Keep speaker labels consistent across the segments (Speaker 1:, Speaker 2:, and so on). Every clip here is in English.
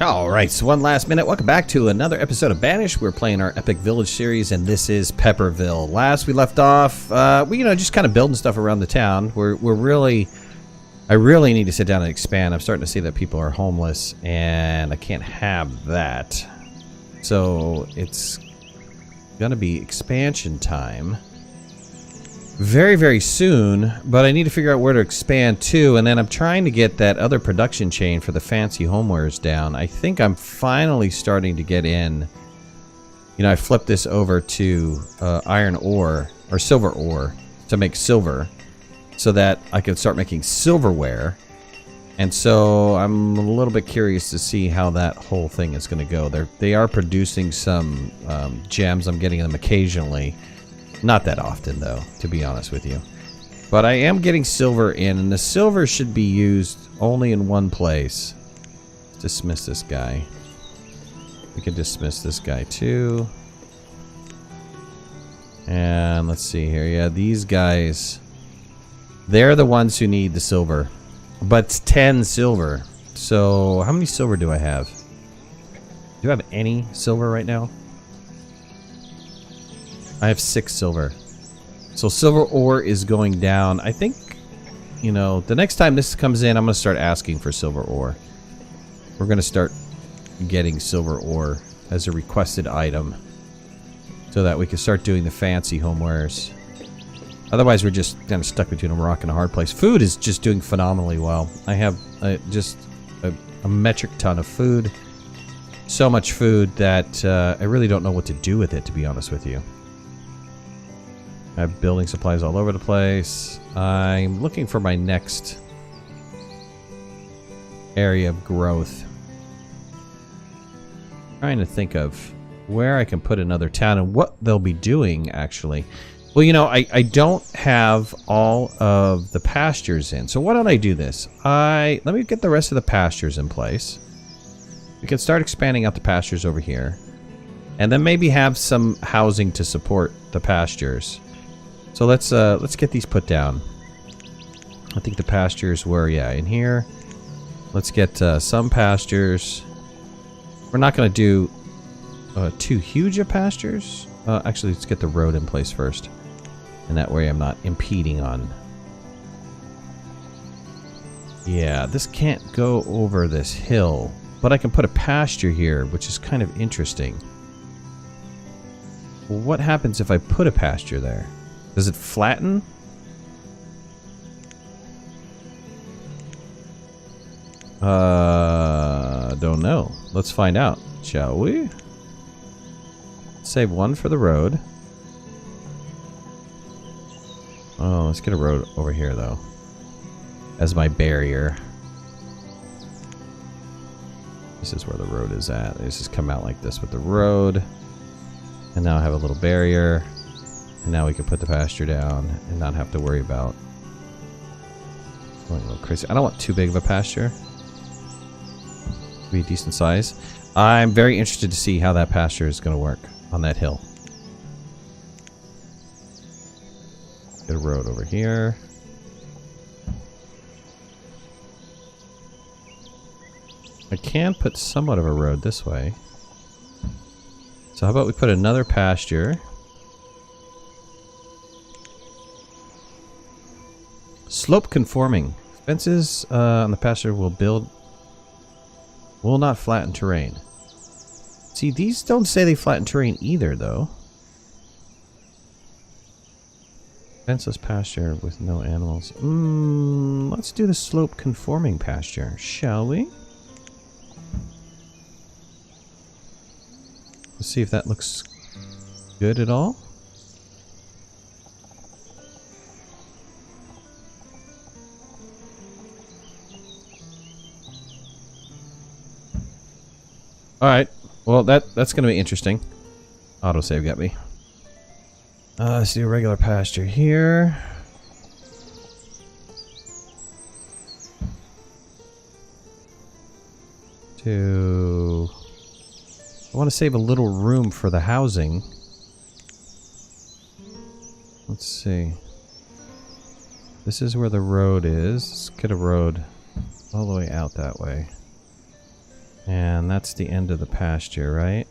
Speaker 1: Alright, so one last minute. Welcome back to another episode of Banished. We're playing our Epic Village series, and this is Pepperville. Last we left off, we just kind of building stuff around the town. I really need to sit down and expand. I'm starting to see that people are homeless, and I can't have that. So it's gonna be expansion time very, very soon, but I need to figure out where to expand to, and then I'm trying to get that other production chain for the fancy homewares down. I think I'm finally starting to get in. I flipped this over to iron ore, or silver ore, to make silver, so that I can start making silverware. And so I'm a little bit curious to see how that whole thing is going to go. They are producing some gems. I'm getting them occasionally. Not that often, though, to be honest with you. But I am getting silver in, and the silver should be used only in one place. Dismiss this guy. We can dismiss this guy, too. And let's see here. Yeah, these guys, they're the ones who need the silver. But it's 10 silver. So, how many silver do I have? Do I have any silver right now? I have 6 silver. So silver ore is going down. I think, the next time this comes in, I'm going to start asking for silver ore. We're going to start getting silver ore as a requested item, so that we can start doing the fancy homewares. Otherwise, we're just kind of stuck between a rock and a hard place. Food is just doing phenomenally well. I have just a metric ton of food. So much food that I really don't know what to do with it, to be honest with you. I have building supplies all over the place. I'm looking for my next area of growth. Trying to think of where I can put another town and what they'll be doing, actually. Well, I don't have all of the pastures in. So why don't I do this? Let me get the rest of the pastures in place. We can start expanding out the pastures over here. And then maybe have some housing to support the pastures. So let's get these put down. I think the pastures were, yeah, in here. Let's get some pastures. We're not going to do too huge of pastures. Actually, let's get the road in place first. And that way I'm not impeding on. Yeah, this can't go over this hill. But I can put a pasture here, which is kind of interesting. Well, what happens if I put a pasture there? Does it flatten? Don't know. Let's find out, shall we? Save one for the road. Oh, let's get a road over here, though, as my barrier. This is where the road is at. Let's just come out like this with the road. And now I have a little barrier. And now we can put the pasture down and not have to worry about going a little crazy. I don't want too big of a pasture. Be a decent size. I'm very interested to see how that pasture is going to work on that hill. Get a road over here. I can put somewhat of a road this way. So how about we put another pasture? Slope conforming. Fences on the pasture will not flatten terrain. See, these don't say they flatten terrain either, though. Fenceless pasture with no animals. Let's do the slope conforming pasture, shall we? Let's see if that looks good at all. Alright, well that's going to be interesting. Autosave got me. Let's do a regular pasture here. I want to save a little room for the housing. Let's see. This is where the road is. Let's get a road all the way out that way. And that's the end of the pasture, right?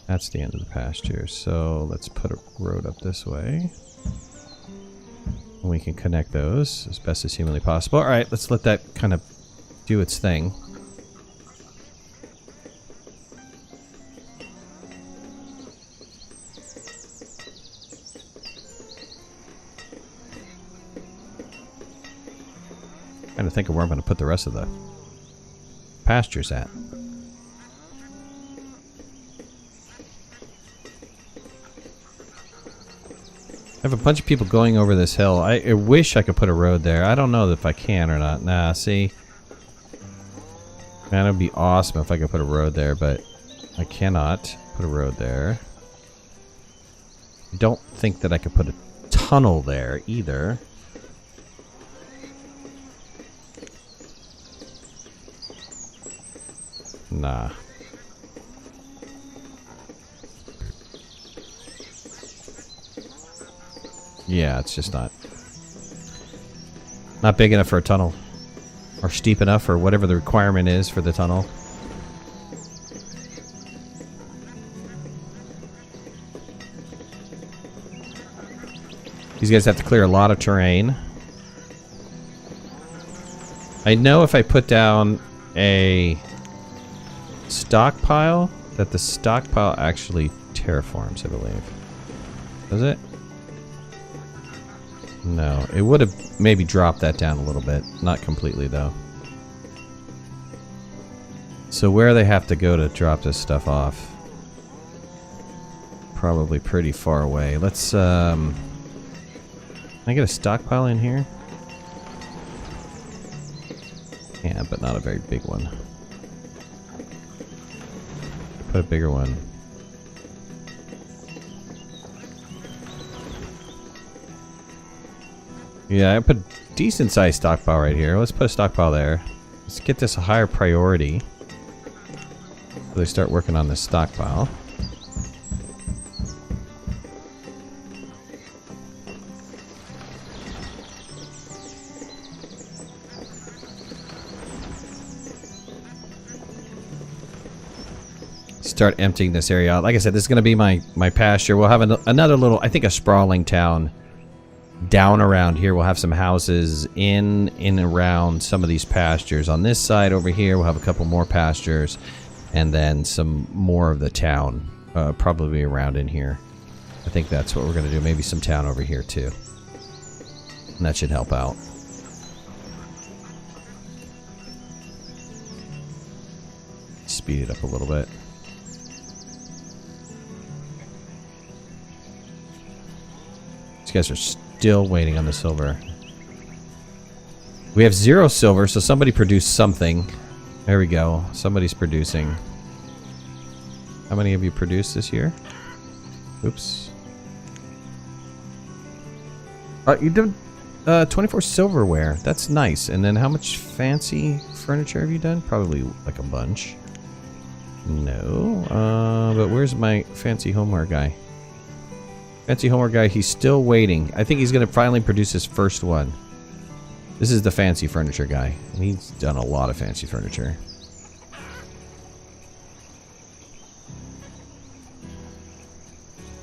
Speaker 1: That's the end of the pasture. So let's put a road up this way. And we can connect those as best as humanly possible. Alright, let's let that kind of do its thing. Trying to think of where I'm going to put the rest of the pastures at. I have a bunch of people going over this hill. I wish I could put a road there. I don't know if I can or not. Nah, see? Man, it would be awesome if I could put a road there, but I cannot put a road there. I don't think that I could put a tunnel there either. Nah. Yeah, it's just not big enough for a tunnel. Or steep enough, or whatever the requirement is for the tunnel. These guys have to clear a lot of terrain. I know if I put down a stockpile, that the stockpile actually terraforms, I believe. Does it? No, it would have maybe dropped that down a little bit. Not completely, though. So where they have to go to drop this stuff off? Probably pretty far away. Let's, can I get a stockpile in here? Yeah, but not a very big one. Put a bigger one. Yeah, I put a decent sized stockpile right here. Let's put a stockpile there. Let's get this a higher priority. So they start working on this stockpile. Start emptying this area out. Like I said, this is going to be my pasture. We'll have another little, I think a sprawling town down around here. We'll have some houses in and around some of these pastures. On this side over here, we'll have a couple more pastures, and then some more of the town, probably around in here. I think that's what we're going to do. Maybe some town over here too. And that should help out. Speed it up a little bit. These guys are still waiting on the silver. We have 0 silver, so somebody produced something. There we go. Somebody's producing. How many have you produced this year? Oops. You did 24 silverware. That's nice. And then how much fancy furniture have you done? Probably like a bunch. No. But where's my fancy homeware guy? Fancy homeware guy, he's still waiting. I think he's going to finally produce his first one. This is the fancy furniture guy. And he's done a lot of fancy furniture.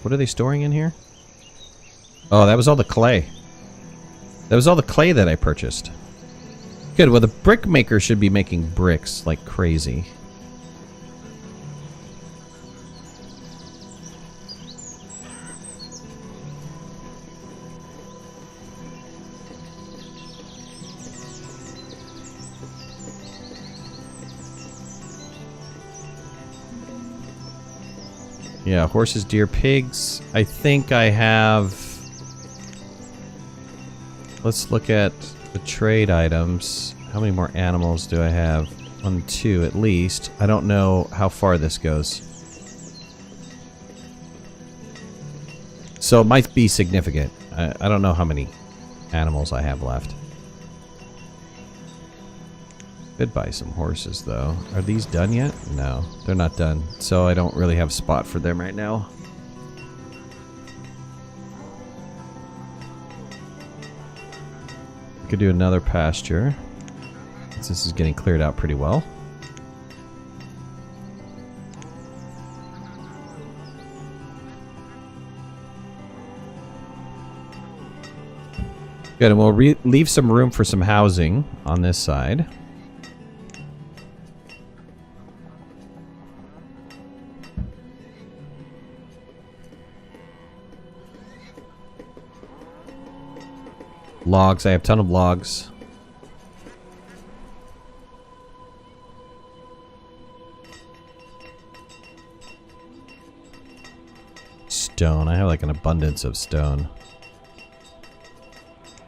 Speaker 1: What are they storing in here? Oh, that was all the clay. That was all the clay that I purchased. Good, well the brick maker should be making bricks like crazy. Yeah, horses, deer, pigs. I think I have... Let's look at the trade items. How many more animals do I have? 1, 2 at least. I don't know how far this goes. So it might be significant. I don't know how many animals I have left. Could buy some horses though. Are these done yet? No, they're not done. So I don't really have a spot for them right now. Could do another pasture. This is getting cleared out pretty well. Good, and we'll leave some room for some housing on this side. Logs, I have a ton of logs. Stone, I have like an abundance of stone.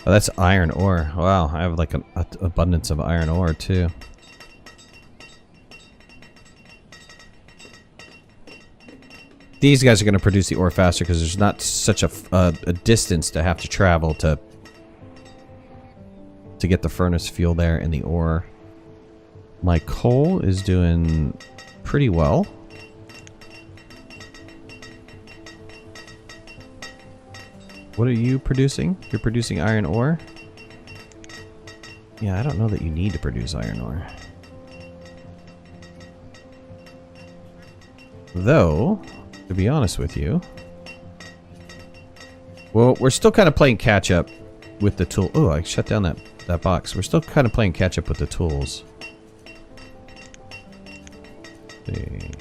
Speaker 1: Oh, that's iron ore. Wow, I have like an abundance of iron ore too. These guys are going to produce the ore faster because there's not such a distance to have to travel to get the furnace fuel there and the ore. My coal is doing pretty well. What are you producing? You're producing iron ore? Yeah, I don't know that you need to produce iron ore. Though, to be honest with you... Well, we're still kind of playing catch up with the tool. Oh, I shut down that box. We're still kind of playing catch up with the tools. Let's see.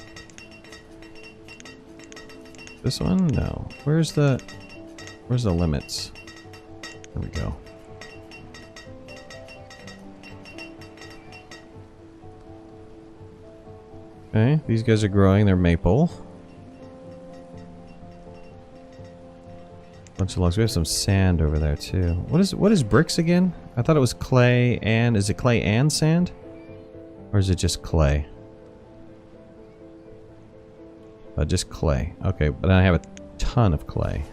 Speaker 1: This one? No. Where's the limits? There we go. Okay, these guys are growing. They're maple. Bunch of logs. We have some sand over there too. What is bricks again? I thought it was clay and... Is it clay and sand? Or is it just clay? Just clay. Okay, but I have a ton of clay.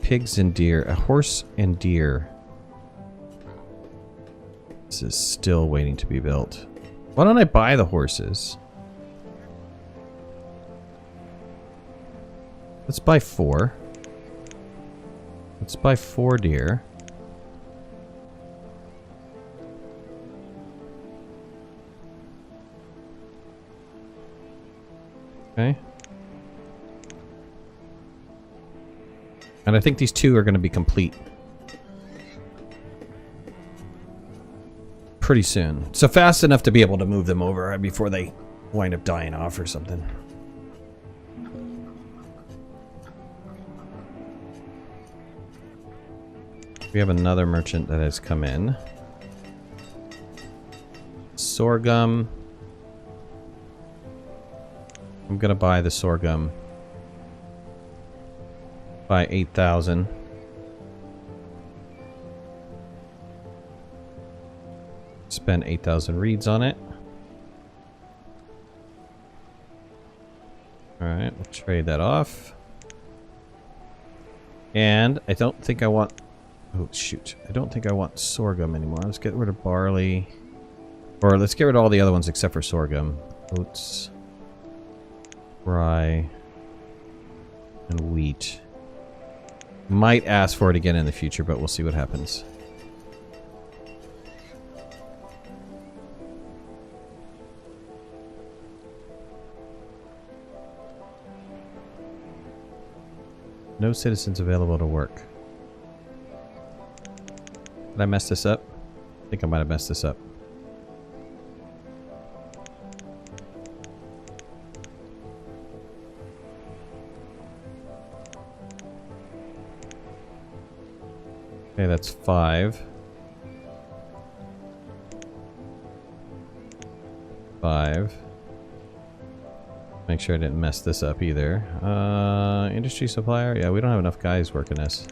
Speaker 1: Pigs and deer. A horse and deer. This is still waiting to be built. Why don't I buy the horses? Let's buy 4. Let's buy 4 deer. Okay. And I think these 2 are going to be complete pretty soon. So fast enough to be able to move them over before they wind up dying off or something. We have another merchant that has come in. Sorghum. I'm gonna buy the sorghum. Buy 8,000. Spend 8,000 reeds on it. Alright, we'll trade that off. And I don't think I want... Oh, shoot. I don't think I want sorghum anymore. Let's get rid of barley. Or let's get rid of all the other ones except for sorghum. Oats. Rye. And wheat. Might ask for it again in the future, but we'll see what happens. No citizens available to work. Did I mess this up? I think I might have messed this up. Okay, that's 5. 5. Make sure I didn't mess this up either. Industry supplier? Yeah, we don't have enough guys working this.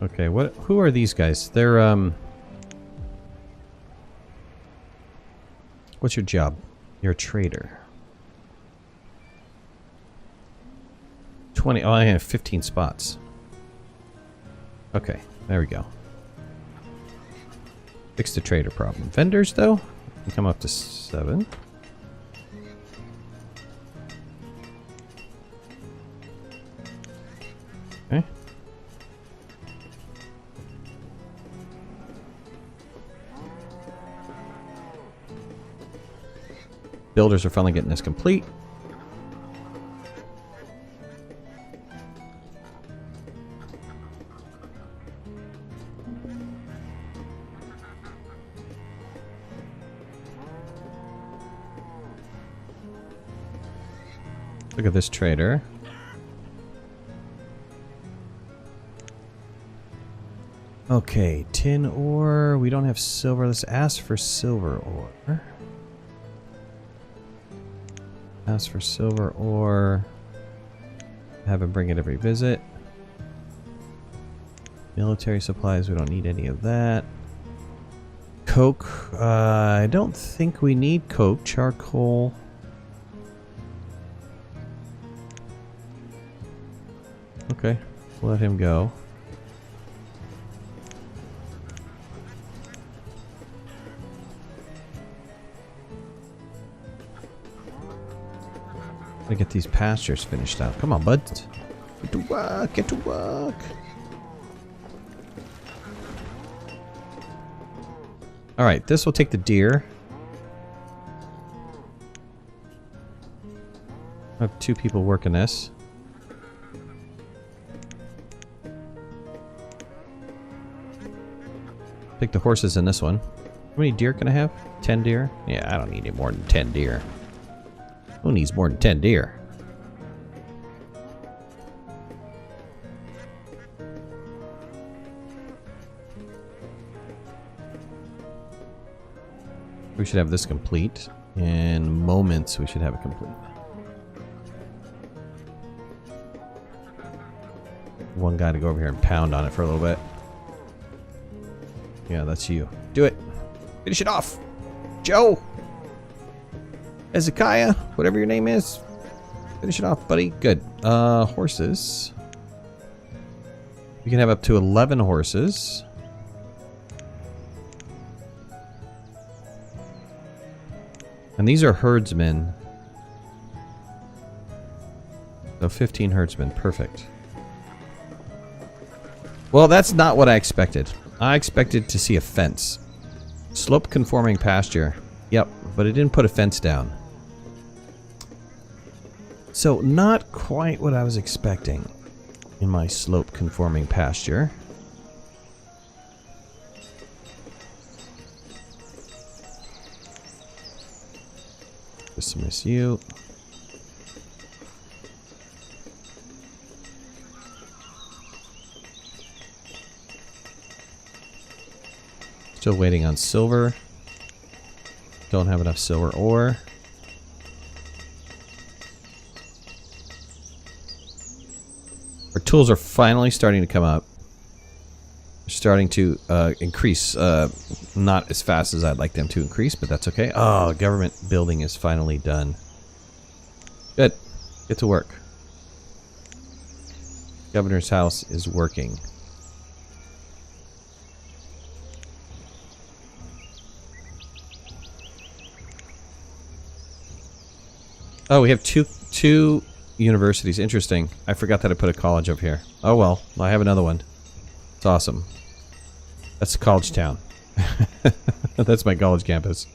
Speaker 1: Okay, who are these guys? They're, what's your job? You're a trader. 20, oh, I have 15 spots. Okay, there we go. Fix the trader problem. Vendors, though? Can come up to 7. Okay. Builders are finally getting this complete. Look at this trader. Okay, tin ore. We don't have silver. Let's ask for silver ore. Ask for silver ore. Have him bring it every visit. Military supplies. We don't need any of that. Coke. I don't think we need coke. Charcoal. Okay, we'll let him go. Gotta get these pastures finished out. Come on, bud. Get to work, get to work. Alright, this will take the deer. I have 2 people working this. Take the horses in this one. How many deer can I have? 10 deer? Yeah, I don't need any more than 10 deer. Who needs more than 10 deer? We should have this complete. In moments, we should have it complete. One guy to go over here and pound on it for a little bit. Yeah, that's you. Do it. Finish it off. Joe. Hezekiah. Whatever your name is. Finish it off, buddy. Good. Horses. We can have up to 11 horses. And these are herdsmen. So 15 herdsmen. Perfect. Well, that's not what I expected. I expected to see a fence. Slope conforming pasture. Yep, but it didn't put a fence down. So not quite what I was expecting in my slope conforming pasture. Dismiss you. Still waiting on silver. Don't have enough silver ore. Our tools are finally starting to come up. They're starting to increase. Not as fast as I'd like them to increase, but that's okay. Oh, government building is finally done. Good. Get to work. Governor's house is working. Oh, we have two universities. Interesting. I forgot that I put a college up here. Oh well, I have another one. It's awesome. That's a college town. That's my college campus.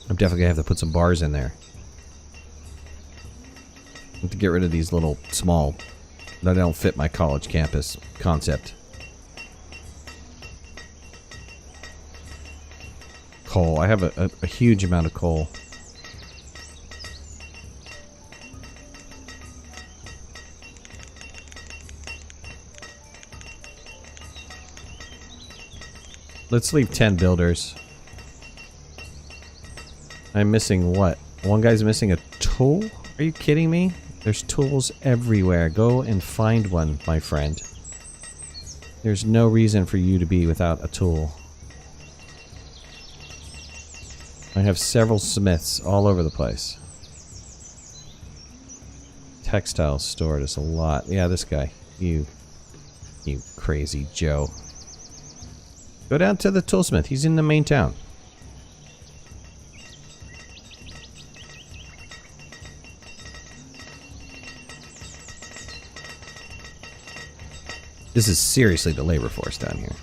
Speaker 1: I'm definitely gonna have to put some bars in there. I have to get rid of these little small that don't fit my college campus concept. Coal. I have a huge amount of coal. Let's leave 10 builders. I'm missing what? One guy's missing a tool? Are you kidding me? There's tools everywhere. Go and find one, my friend. There's no reason for you to be without a tool. I have several smiths all over the place. Textiles stored is a lot. Yeah, this guy. You crazy Joe. Go down to the toolsmith. He's in the main town. This is seriously the labor force down here.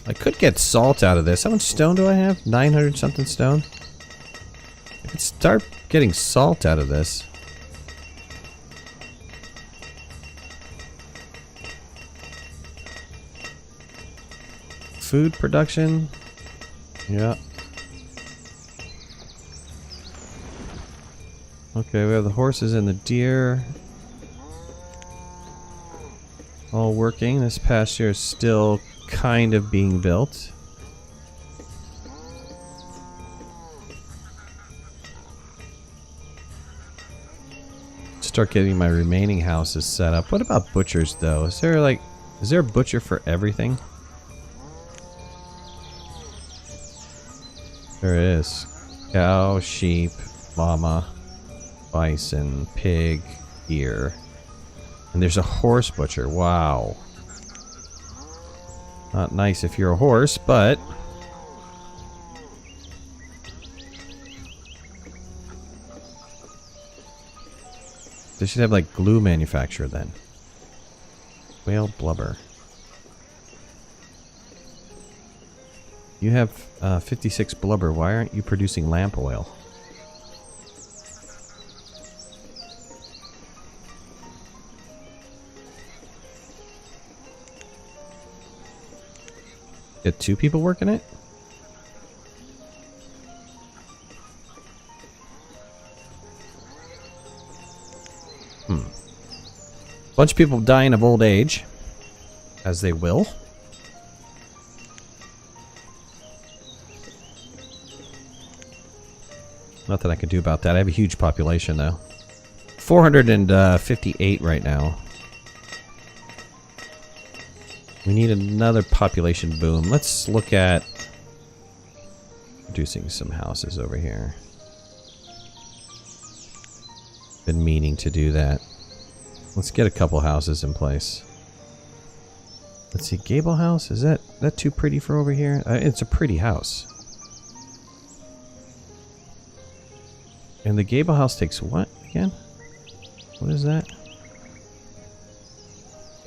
Speaker 1: I could get salt out of this. How much stone do I have? 900 something stone? I could start getting salt out of this. Food production. Yeah. Okay, we have the horses and the deer. All working. This pasture is still kind of being built. Start getting my remaining houses set up. What about butchers though? Is there a butcher for everything? There is. Cow, sheep, llama, bison, pig, deer. And there's a horse butcher. Wow. Not nice if you're a horse, but... They should have like glue manufacturer then. Whale blubber. You have 56 blubber. Why aren't you producing lamp oil? Get 2 people working it? Bunch of people dying of old age. As they will. Nothing I can do about that. I have a huge population though. 458 right now. We need another population boom. Let's look at producing some houses over here. Been meaning to do that. Let's get a couple houses in place. Let's see, gable house? Is that too pretty for over here? It's a pretty house. And the gable house takes what again? What is that?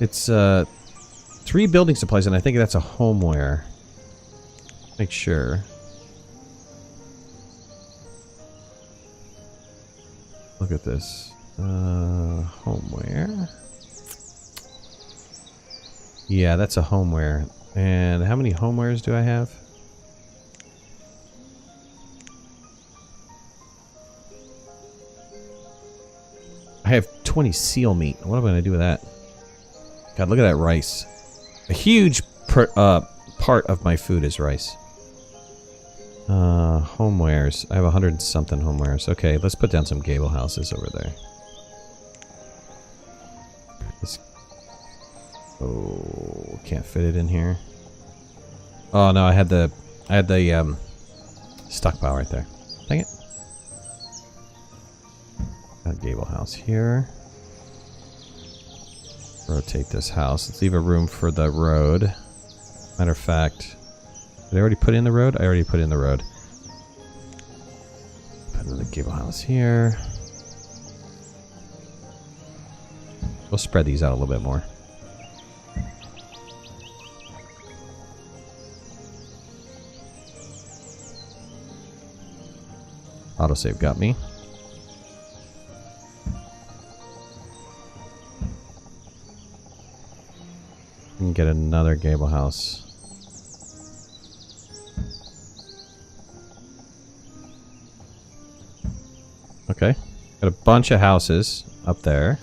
Speaker 1: It's 3 building supplies, and I think that's a homeware. Make sure. Look at this. Homeware. Yeah, that's a homeware. And how many homewares do I have? I have 20 seal meat. What am I going to do with that? God, look at that rice. A huge part of my food is rice. Homewares. I have 100 and something homewares. Okay, let's put down some gable houses over there. Oh, can't fit it in here. Oh no, I had the stockpile right there. Dang it. Got a gable house here. Rotate this house. Let's leave a room for the road. Matter of fact, did I already put in the road? I already put in the road. Put another gable house here. We'll spread these out a little bit more. Autosave got me. And get another gable house. Okay. Got a bunch of houses up there.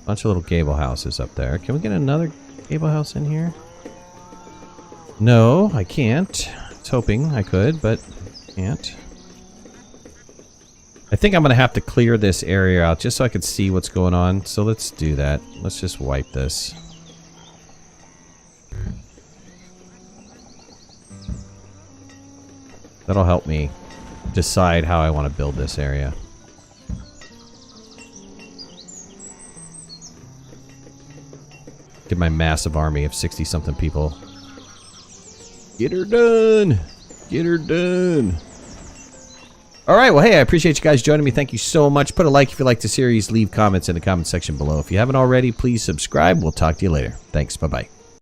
Speaker 1: Bunch of little gable houses up there. Can we get another gable house in here? No, I can't. I was hoping I could, but can't. I think I'm going to have to clear this area out just so I can see what's going on. So let's do that. Let's just wipe this. That'll help me decide how I want to build this area. Get my massive army of 60-something people. Get her done! Get her done! Alright, well hey, I appreciate you guys joining me. Thank you so much. Put a like if you like the series. Leave comments in the comment section below. If you haven't already, please subscribe. We'll talk to you later. Thanks. Bye-bye.